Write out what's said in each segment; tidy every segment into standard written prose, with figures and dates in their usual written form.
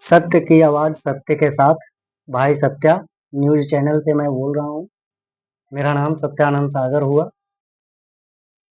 सत्य की आवाज सत्य के साथ। भाई सत्या न्यूज चैनल से मैं बोल रहा हूँ। मेरा नाम सत्यानंद सागर हुआ।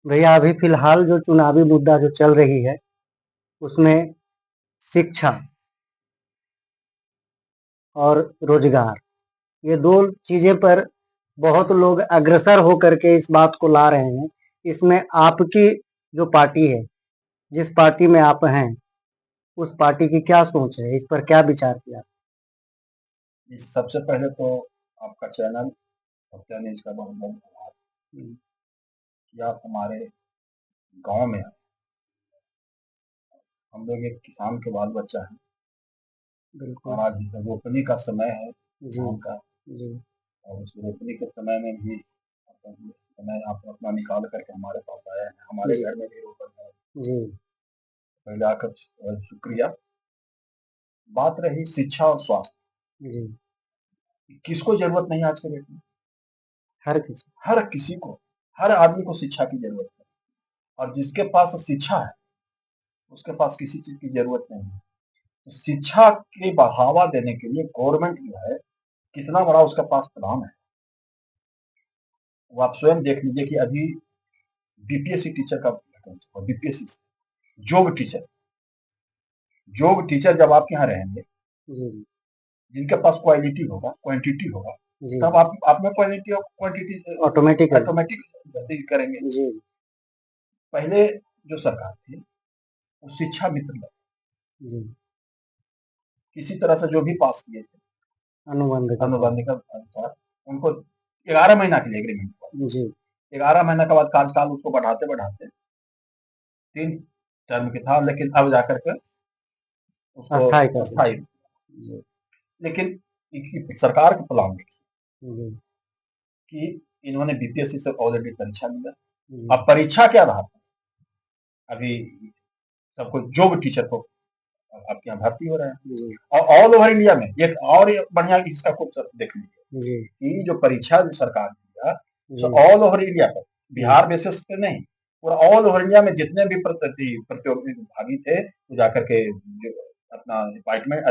भैया अभी फिलहाल जो चुनावी मुद्दा जो चल रही है उसमें शिक्षा और रोजगार, ये दो चीजें पर बहुत लोग अग्रसर होकर के इस बात को ला रहे हैं। इसमें आपकी जो पार्टी है, जिस पार्टी में आप हैं, उस पार्टी की क्या सोच है, इस पर क्या विचार किया? इस सबसे पहले तो आपका चैनल सत्या न्यूज का बहुत बहुत धन्यवाद कि आप हमारे गांव में आए। हम लोग एक किसान के बाल बच्चा हैं बिल्कुल। और आज रोपनी का समय है जी। धान का। जी। और उस रोपनी के समय में भी समय आप अपना निकाल करके हमारे पास आए हैं। हमारे जी। घर में भी रोपन है। जी। पहले आकर शुक्रिया। बात रही शिक्षा और स्वास्थ्य, जी। किसको जरूरत नहीं आज के डेट में? हर किसी। हर किसी को, हर आदमी को शिक्षा की जरूरत है। और जिसके पास शिक्षा है उसके पास किसी चीज की जरूरत नहीं है। तो शिक्षा के बढ़ावा देने के लिए गवर्नमेंट जो है कितना बड़ा उसका पास प्लान है, वो आप स्वयं देख लीजिए कि अभी बीपीएससी टीचर का वैकेंसी, बीपीएससी जोग टीचर, जोग टीचर जब आपके यहाँ रहेंगे, जी। जी। जिनके पास क्वालिटी होगा क्वांटिटी होगा, जी। तब आप में क्वालिटी और क्वांटिटी ऑटोमेटिकली। ऑटोमेटिक भर्ती करेंगे। जी। पहले जो सरकार थी वो शिक्षा मित्र जी। किसी तरह से जो भी पास किए थे अनुबंध के साथ। अनुबंध के अनुसार उनको 11 महीना के लिए एग्रीमेंट हुआ। जी। 11 महीना के बाद कार्यकाल उसको बढ़ाते बढ़ाते 3 टर्म की था, लेकिन अब जाकर के उसको अस्थायी कर दी। अस्थायी। जी। लेकिन सरकार का प्लान देखिए जी। कि इन्होंने बीपीएससी से ऑलरेडी परीक्षा लिया। जी। अब परीक्षा के आधार पर अभी सबको जो भी टीचर को आपके यहाँ भर्ती हो रहे हैं। जी। और ऑल ओवर इंडिया में एक और बढ़िया इसका कुछ देख लीजिए जी। कि जो परीक्षा जो सरकार ने दिया, जी। सो ऑल ओवर इंडिया पर, जी। बिहार बेसिस पे नहीं, पूरा ऑल ओवर इंडिया में जितने भी प्रतियोगी भागी थे वो जाकर के जो अपना डिपार्टमेंट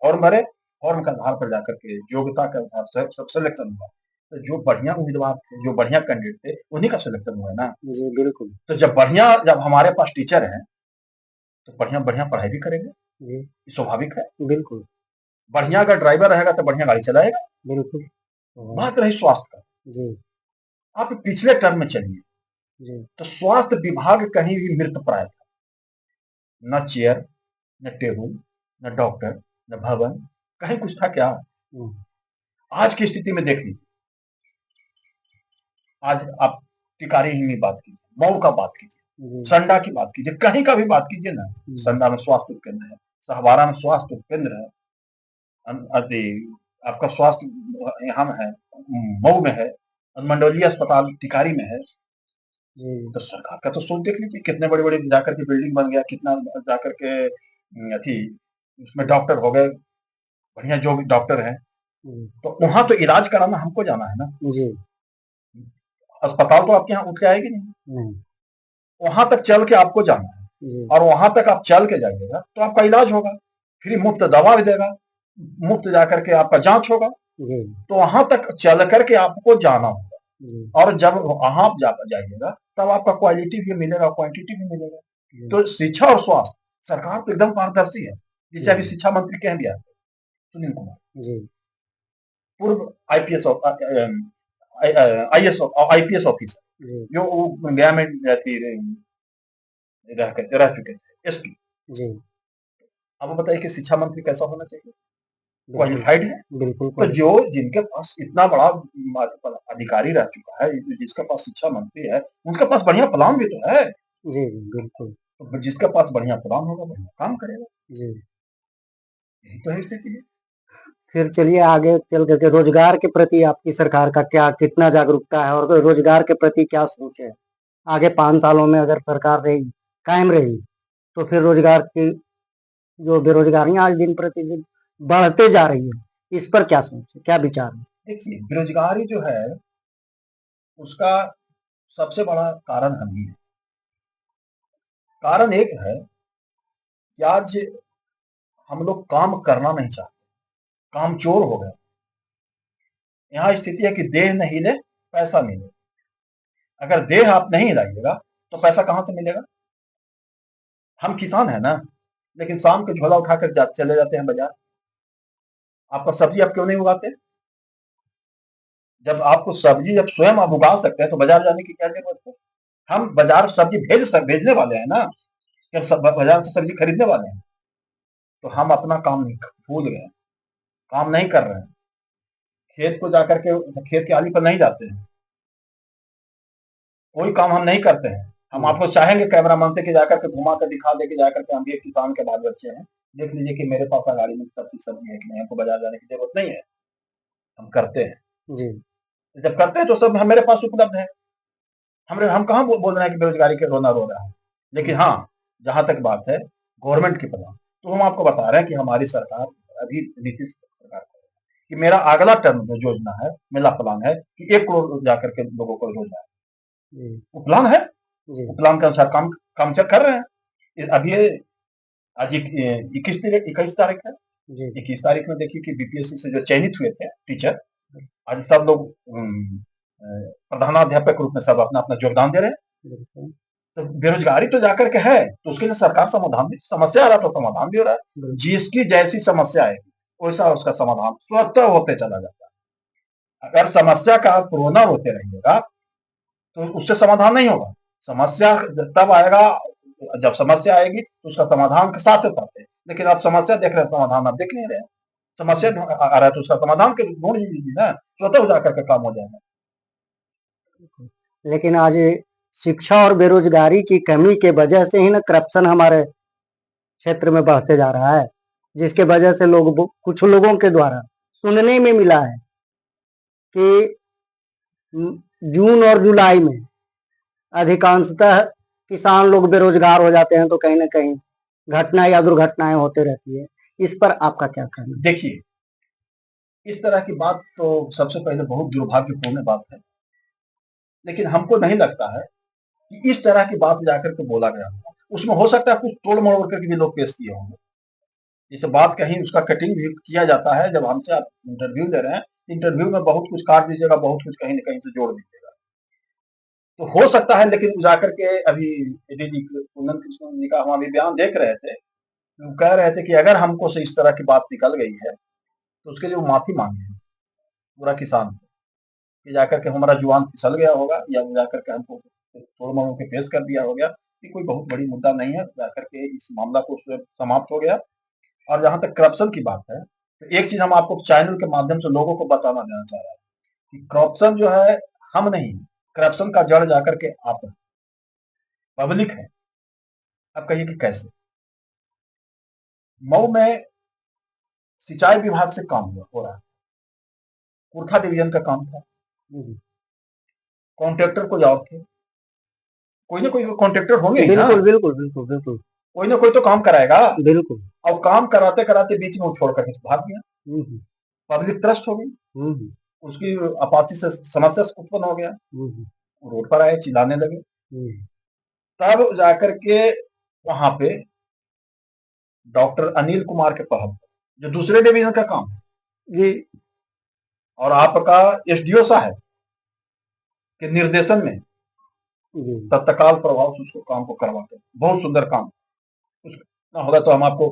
फॉर्म भरे, फॉर्म के आधार पर जाकर के योग्यता के आधार से सब सिलेक्शन हुआ। तो जो बढ़िया उम्मीदवार थे, जो बढ़िया कैंडिडेट थे, उन्हीं का सिलेक्शन हुआ है ना। जी। बिल्कुल। तो जब हमारे पास टीचर हैं तो बढ़िया बढ़िया पढ़ाई भी करेंगे, जी। ये स्वाभाविक है। बिल्कुल। बढ़िया अगर ड्राइवर रहेगा तो बढ़िया गाड़ी चलाएगा। बिल्कुल। और बात रही स्वास्थ्य का, जी। आप पिछले टर्म में चलिए जी। तो स्वास्थ्य विभाग कहीं भी मृत प्राय था। न चेयर, न टेबल, न डॉक्टर, न भवन, कहीं कुछ था क्या? हुँ। आज की स्थिति में देख लीजिए। आज आप टिकारी ही में बात कीजिए, मऊ का बात कीजिए, जी। संडा की बात कीजिए, कहीं का भी बात कीजिए ना। हुँ। संडा में स्वास्थ्य उपकेंद्र है, सहवारा में स्वास्थ्य उपकेंद्र है, अति आपका स्वास्थ्य यहाँ में है, मऊ में है, मंडोली अस्पताल टिकारी में है। जी। तो सरकार का तो सोच देख लीजिए, कितने बड़े बड़े जाकर के बिल्डिंग बन गया, कितना जाकर के अथी उसमें डॉक्टर हो गए, बढ़िया जो भी डॉक्टर है। जी। तो वहां तो इलाज कराना हमको जाना है ना। जी। अस्पताल तो आपके यहाँ उठ के आएगी नहीं, नहीं। वहां तक चल के आपको जाना है। जी। और वहां तक आप चल के जाइएगा तो आपका इलाज होगा, फ्री मुफ्त दवा भी देगा, मुफ्त जाकर के आपका जांच होगा। जी। तो वहां तक चल करके आपको जाना होगा। जी। और जब वहां आप जाइएगा तब आपका क्वालिटी भी मिलेगा, क्वांटिटी भी मिलेगा। जी। तो शिक्षा और स्वास्थ्य सरकार तो एकदम पारदर्शी है। जिसे अभी जी। शिक्षा मंत्री कह दिया सुनील कुमार, जी। पूर्व आईपीएस आईएएस आईपीएस ऑफिसर, जी। जो गया में रह चुके थे एसपी। जी। अब बताइए कि शिक्षा मंत्री कैसा होना चाहिए? बिल्कुल। क्वालिफाइड है। बिल्कुल तो जो क्वालिफ़ाइड। जिनके पास इतना बड़ा अधिकारी रह चुका है, जिसके पास शिक्षा मंत्री है, उनके पास बढ़िया प्लान भी तो है। जी। जी। बिल्कुल। तो जिसके पास बढ़िया प्लान होगा बढ़िया काम करेगा। जी। यही तो है स्थिति है। फिर चलिए आगे चल कर के रोज़गार के प्रति आपकी सरकार का क्या कितना जागरूकता है और रोज़गार के प्रति क्या सोच है? आगे 5 सालों में अगर सरकार रही कायम रही, तो फिर रोज़गार की जो बेरोज़गारियाँ आज दिन प्रतिदिन बढ़ते जा रही है, इस पर क्या सोच है, क्या विचार है? देखिए बेरोजगारी जो है उसका सबसे बड़ा कारण हम ही है। कारण एक है कि आज हम लोग काम करना नहीं चाहते, काम चोर हो गए। यहाँ स्थिति है कि देह न हिले पैसा मिले। अगर देह आप नहीं हिलाइएगा तो पैसा कहाँ से मिलेगा? हम किसान है ना, लेकिन शाम को झोला उठाकर चले जाते हैं बाजार। आपका सब्जी आप क्यों नहीं उगाते? जब आपको सब्जी जब स्वयं आप उगा सकते हैं तो बाजार जाने की क्या जरूरत है? हम बाजार सब्जी भेजने वाले हैं ना, कि हम सब बाजार से सब्जी खरीदने वाले हैं। तो हम अपना काम भूल गए, काम नहीं कर रहे हैं। खेत को जाकर के खेत की आली पर नहीं जाते हैं, कोई काम हम नहीं करते हैं। हम आपको चाहेंगे कैमरामैन से कि जाकर के घुमा कर दिखा दे कि जाकर के हम भी एक किसान के बाल बच्चे हैं, देख लीजिए कि मेरे पास गाड़ी में सब्जी है कि नहीं, हमको बाजार जाने की जरूरत नहीं है, हम करते हैं। जी जब करते हैं तो सब मेरे पास उपलब्ध है। हम कहाँ बोल रहे हैं कि बेरोजगारी के रोना रो रहा है। लेकिन हाँ, जहां तक बात है गवर्नमेंट की प्लान, तो हम आपको बता रहे हैं कि हमारी सरकार अभी नीतीश सरकार कि मेरा अगला टर्म जो योजना है, मेरा प्लान है कि 1 करोड़ जाकर के लोगों को रोजगार, वो प्लान है। वो प्लान के अनुसार काम चेक कर रहे हैं। अभी आज 21 तारीख है। 21 तारीख में देखिए कि बीपीएससी से जो चयनित हुए थे टीचर, आज सब लोग प्रधानाध्यापक रूप में सब अपना अपना योगदान दे रहे हैं। तो बेरोजगारी तो जाकर के है, तो उसके लिए सरकार समाधान भी, समस्या आ रहा तो समाधान भी हो रहा है। जिसकी जैसी समस्या आएगी वैसा उसका समाधान स्वतः होते चला जाता है। अगर समस्या का कोरोना होते रहिएगा तो उससे समाधान नहीं होगा। समस्या तब आएगा जब समस्या आएगी तो उसका समाधान के साथ साथ है। लेकिन आप समस्या देख रहे हैं, समाधान आप देख नहीं रहे। समस्या आ रहा है तो उसका समाधान के ढूंढ लीजिए ना, स्वतः जाकर के काम हो जाएगा। लेकिन आज शिक्षा और बेरोजगारी की कमी के वजह से ही ना करप्शन हमारे क्षेत्र में बढ़ते जा रहा है, जिसके वजह से कुछ लोगों के द्वारा सुनने में मिला है कि जून और जुलाई में अधिकांशतः किसान लोग बेरोजगार हो जाते हैं, तो कहीं ना कहीं घटनाएं या दुर्घटनाएं होते रहती है। इस पर आपका क्या कहना है? देखिए, इस तरह की बात तो सबसे पहले बहुत दुर्भाग्यपूर्ण बात है, लेकिन हमको नहीं लगता है कि इस तरह की बात जाकर के बोला गया होगा। उसमें हो सकता है कुछ तोड़ मरोड़ करके भी लोग पेश किए होंगे। जैसे बात कहीं उसका कटिंग भी किया जाता है, जब हमसे आप इंटरव्यू ले रहे हैं, इंटरव्यू में बहुत कुछ काट दीजिएगा, बहुत कुछ कहीं न कहीं से जोड़ दीजिएगा। तो हो सकता है, लेकिन जाकर के अभी कुंदन कृष्ण जी का हम अभी बयान देख रहे थे, वो कह रहे थे कि अगर हमको से इस तरह की बात निकल गई है, तो उसके लिए वो माफी मांगे हैं पूरा किसान से, कि जाकर के हमारा जुबान फिसल गया होगा या जाकर के हमको तोड़ मरोड़ के पेश कर दिया हो गया, कि कोई बहुत बड़ी मुद्दा नहीं है, जाकर के इस मामला को समाप्त हो गया। और जहां तक करप्शन की बात है, तो एक चीज हम आपको चैनल के माध्यम से लोगों को बताना देना चाह रहा है कि करप्शन जो है हम नहीं, करप्शन का जड़ जाकर के आप है, पब्लिक है। अब कहिए कि कैसे? मऊ में सिंचाई विभाग से काम हो रहा है, कुर्था डिवीजन का काम था, कॉन्ट्रैक्टर कोई और थे, कोई ना कोई कॉन्ट्रैक्टर होंगे ही ना, बिल्कुल बिल्कुल बिल्कुल बिल्कुल कोई ना कोई तो काम कराएगा। बिल्कुल। और काम कराते कराते बीच में वो छोड़ करके भाग गया, पब्लिक त्रस्त हो गई, उसकी आपाती से समस्या उत्पन्न हो गया, रोड पर आए, चिल्लाने लगे। तब जाकर के वहां पे डॉक्टर अनिल कुमार के पहल, जो दूसरे डिवीजन का काम है जी, और आपका एसडीओ साहब के निर्देशन में जी तत्काल प्रभाव से उसको काम को करवाते हैं। बहुत सुंदर काम, कुछ ना होगा तो हम आपको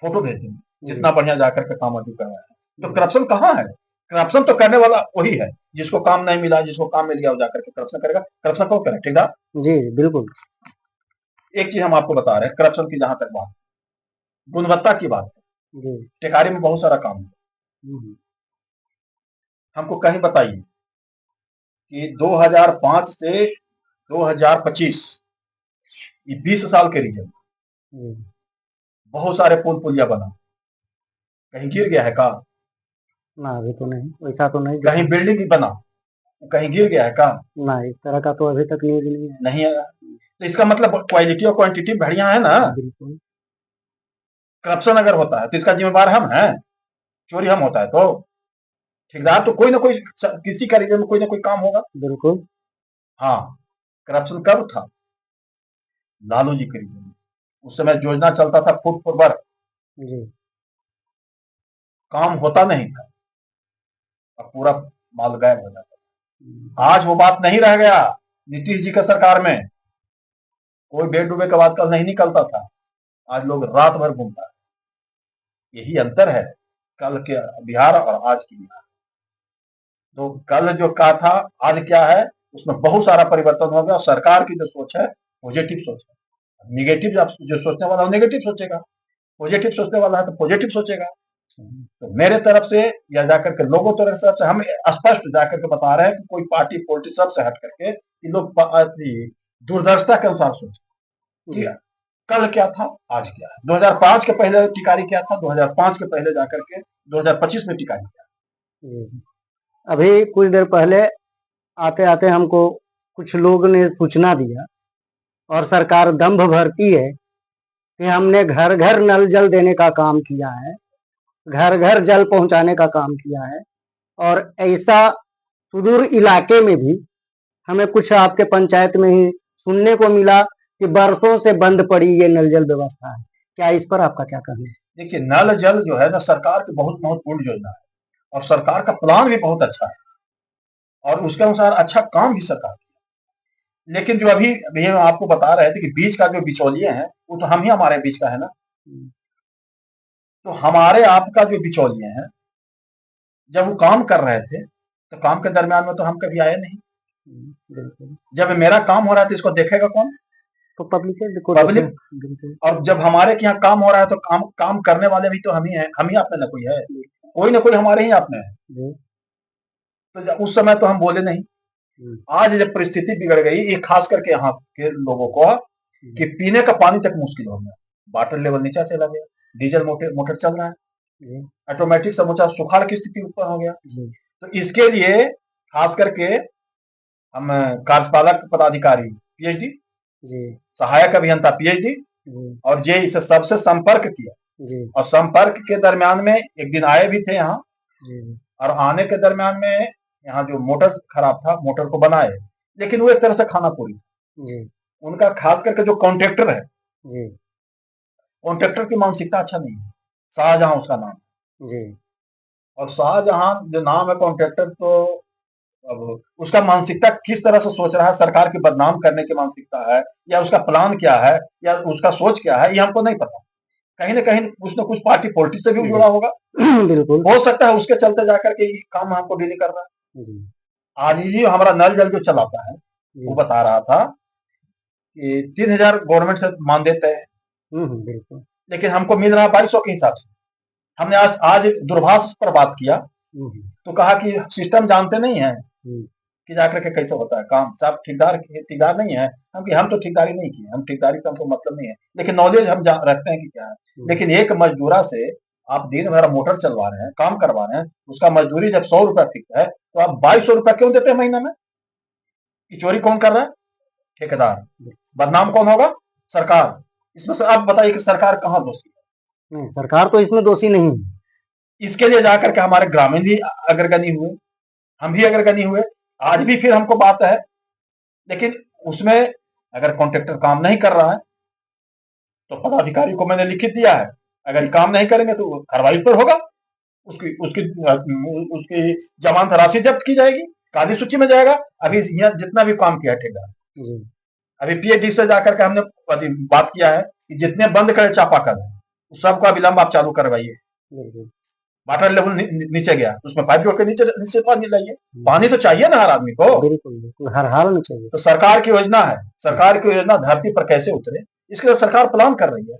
फोटो भेज देंगे, जितना बढ़िया जाकर के काम अभी करवाया है। तो करप्शन कहाँ है? करप्शन तो करने वाला वही है जिसको काम नहीं मिला, जिसको काम मिल गया वो जाकर के करप्शन करेगा। करप्शन कौन करे? ठेकेदार। जी बिल्कुल। एक चीज हम आपको बता रहे हैं, करप्शन की जहां तक बात, गुणवत्ता की बात है, जी टेकारी में बहुत सारा काम है। हमको कहीं बताइए कि 2005 से 2025 ये 20 साल के रीजन बहुत सारे पुल पुलिया बना, कहीं गिर गया है का? ना, अभी तो नहीं, वैसा तो नहीं। कहीं बिल्डिंग भी बना, कहीं गिर गया है का? ना, इस तरह का तो अभी तक न्यूज नहीं है। नहीं है। तो इसका मतलब क्वालिटी और क्वांटिटी बढ़िया है ना। बिल्कुल। करप्शन अगर होता है तो इसका जिम्मेवार हम हैं, चोरी हम होता है तो ठेकेदार तो कोई ना कोई, किसी का रीजन में कोई ना कोई काम होगा। बिल्कुल। हाँ, करप्शन कब था? लालू जी के रीजन में। उस समय योजना चलता था फुट फॉर वर्क, जी। काम होता नहीं था और पूरा माल गायब हो जाता हुँ, था। आज वो बात नहीं रह गया। नीतीश जी के सरकार में कोई बेड डूबे के बाद कल नहीं निकलता था। आज लोग रात भर घूमता है। यही अंतर है कल के बिहार और आज की बिहार। तो कल जो का था आज क्या है, उसमें बहुत सारा परिवर्तन हो गया। और सरकार की जो सोच है पॉजिटिव सोच है। निगेटिव जो सोचने वाला वो नेगेटिव सोचेगा, पॉजिटिव सोचने वाला है तो पॉजिटिव सोचेगा। तो मेरे तरफ से या जाकर के लोगों तरफ से हम स्पष्ट जाकर के बता रहे हैं कि कोई पार्टी पॉलिटिक्स सब से हट करके ये लोग दूरदर्शिता के अनुसार सोचे कि जी, कल क्या था आज क्या है। 2005 के पहले टिकारी क्या था, 2005 के पहले जाकर के 2025 में टिकारी क्या है। जी। अभी कुछ देर पहले आते-आते हमको कुछ लोग ने सूचना दिया और सरकार दंभ भरती है कि हमने घर-घर नल जल देने का काम किया है, घर-घर जल पहुँचाने का काम किया है और ऐसा सुदूर इलाके में भी हमें कुछ आपके पंचायत में ही सुनने को मिला कि बरसों से बंद पड़ी ये नल जल व्यवस्था है। क्या इस पर आपका क्या कहना है? देखिए नल जल जो है ना सरकार की बहुत महत्वपूर्ण योजना है और सरकार का प्लान भी बहुत अच्छा है और उसके अनुसार अच्छा काम भी सरकार किया। लेकिन जो अभी हम आपको बता रहे थे कि बीच का जो बिचौलिए हैं वो तो हम ही हमारे बीच का है ना। हुँ, तो हमारे आपका जो बिचौलिए हैं जब वो काम कर रहे थे तो काम के दरमियान में तो हम कभी आए नहीं। बिल्कुल। जब मेरा काम हो रहा है तो इसको देखेगा कौन? तो पब्लिक को देखें पब्लिक। बिल्कुल, और जब हमारे के यहाँ काम हो रहा है तो काम काम करने वाले भी तो हम ही हैं, हम ही अपने न कोई है, कोई ना कोई हमारे ही अपने है। जी, तो उस समय तो हम बोले नहीं। हुँ, आज जब परिस्थिति बिगड़ गई ये खास करके यहाँ के लोगों को हुँ, कि पीने का पानी तक मुश्किल हो गया। वाटर लेवल नीचा चला गया, डीजल मोटर मोटर चल रहा है, जी, ऑटोमेटिक समूचा सुखाड़ की स्थिति उत्पन्न हो गया। जी, तो इसके लिए खास करके हम कार्यपालक पदाधिकारी पीएचडी, जी, सहायक अभियंता पीएचडी जी, और जे इसे सबसे संपर्क किया। जी, और संपर्क के दरमियान में एक दिन आए भी थे यहाँ जी, और आने के दरमियान में यहाँ जो मोटर खराब था मोटर को बनाए, लेकिन वो एक तरह से खाना पूरी। जी, उनका खास करके जो कॉन्ट्रैक्टर है, जी, कॉन्ट्रैक्टर की मानसिकता अच्छा नहीं है। शाहजहां उसका नाम है। जी, और शाहजहां जो नाम है कॉन्ट्रैक्टर, तो अब उसका मानसिकता किस तरह से सोच रहा है, सरकार की बदनाम करने की मानसिकता है या उसका प्लान क्या है या उसका सोच क्या है, ये हमको नहीं पता। कहीं ना कहीं कुछ न कुछ पार्टी पॉलिटिक्स से भी जी, जुड़ा होगा। बिल्कुल, हो सकता है उसके चलते जाकर के ये काम हमको डील कर रहा है। जी, आज ही हमारा नल जल जो चलाता है वो जी, बता रहा था कि 3,000 गवर्नमेंट से मान देते हैं, हुँ, हुँ, बिल्कुल, लेकिन हमको मिल रहा है 2200 के हिसाब से। हमने आज आज दूरभाष पर बात किया हुँ, हुँ, तो कहा कि सिस्टम जानते नहीं है हुँ, कि जाकर के कैसे होता है काम। साहब ठेकेदार ठेकेदार नहीं है। हम तो ठेकेदारी नहीं किए, हम ठेकेदारी का हमको मतलब नहीं है, लेकिन नॉलेज हम रखते हैं कि क्या है। हुँ, लेकिन एक मजदूरा से आप दिन भर मोटर चलवा रहे हैं, काम करवा रहे हैं, उसका मजदूरी जब 100 रुपया फिक्स है तो आप 2200 रुपया क्यों देते हैं महीने में? ये चोरी कौन कर रहा है? ठेकेदार। बदनाम कौन होगा? सरकार। इसमें से आप बताइए कि सरकार कहाँ दोषी नहीं, सरकार तो इसमें दोषी नहीं है। है? इसके लिए जाकर के हमारे ग्रामीण भी अग्रगणी हुए, हम भी अग्रगणी हुए। आज भी फिर हमको बात है, लेकिन उसमें अगर कॉन्ट्रैक्टर काम नहीं कर रहा है तो पदाधिकारी को मैंने लिखित दिया है, अगर ये काम नहीं करेंगे तो कार्रवाई पर होगा। उसकी उसकी उसकी जमानत राशि जब्त की जाएगी, काली सूची में जाएगा। अभी यहाँ जितना भी काम किया है ठेकेदार, जी, अभी पीएचडी से जाकर के हमने बात किया है कि जितने बंद करे चापाकल सबका विलंब आप चालू करवाइए। बिल्कुल, वाटर लेवल नीचे गया तो उसमें पाइप जोड़ के नीचे नीचे पानी लाइए। हुँ, पानी तो चाहिए ना हर आदमी को। बिल्कुल, बिल्कुल, हर हाल में चाहिए। तो सरकार की योजना है, हुँ, सरकार की योजना धरती पर कैसे उतरे इसके लिए सरकार प्लान कर रही है।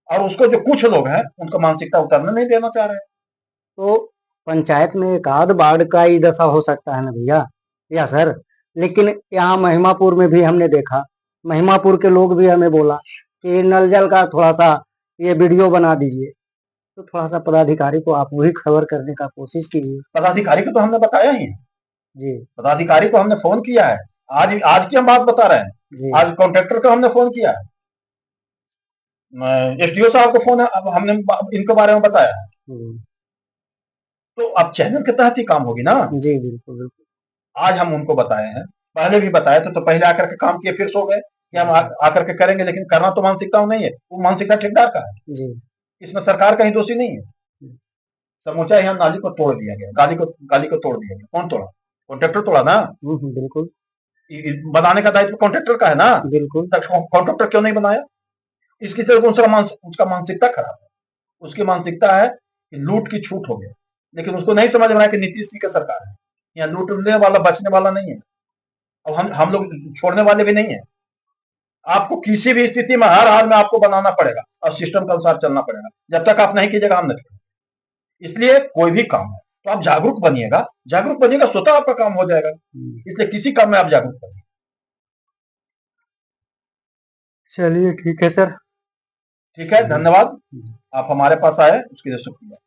और उसको जो कुछ लोग हैं उनको मानसिकता उतरने नहीं देना चाह रहे हैं। तो पंचायत में एक आध बाढ़ का ही दशा हो सकता है ना भैया या सर, लेकिन यहाँ महिमापुर में भी हमने देखा, महिमापुर के लोग भी हमें बोला कि नल जल का थोड़ा सा ये वीडियो बना दीजिए, तो थोड़ा सा पदाधिकारी को आप वही खबर करने का कोशिश कीजिए। पदाधिकारी को तो हमने बताया ही है, जी, पदाधिकारी को हमने फोन किया है। आज आज की हम बात बता रहे हैं। जी, आज कॉन्ट्रैक्टर को हमने फोन किया है, एसडीओ साहब को फोन है, अब हमने इनके बारे में बताया है। जी, तो अब चैनल के तहत ही काम होगी ना। जी, बिल्कुल, बिल्कुल, आज हम उनको बताए हैं, पहले भी बताए थे, तो पहले आकर के काम किए फिर सो गए कि हम जी, आकर के करेंगे, लेकिन करना तो मानसिकता नहीं है, वो मानसिकता ठेकेदार का है। जी, इसमें सरकार कहीं दोषी नहीं है। समूचा यहाँ नाली को तोड़ दिया गया, गाली को तोड़ दिया गया। कौन तोड़ा? कॉन्ट्रैक्टर तोड़ा ना। बिल्कुल बनाने का दायित्व कॉन्ट्रैक्टर का है ना। बिल्कुल। कॉन्ट्रैक्टर क्यों नहीं बनाया? इसकी तरफ उसका मानसिकता खराब है। उसकी मानसिकता है कि लूट की छूट हो गया, लेकिन उसको नहीं समझ में आया कि नीतीश जी की सरकार है, यहाँ लूटने वाला बचने वाला नहीं है, और हम लोग छोड़ने वाले भी नहीं है। आपको किसी भी स्थिति में हर हाल में आपको बनाना पड़ेगा और सिस्टम के अनुसार चलना पड़ेगा। जब तक आप नहीं कीजिएगा, हम नहीं। इसलिए कोई भी काम है तो आप जागरूक बनिएगा, स्वतः आपका काम हो जाएगा। इसलिए किसी काम में आप जागरूक बनिए। चलिए ठीक है सर। ठीक है, धन्यवाद। आप हमारे पास आए उसके लिए शुक्रिया।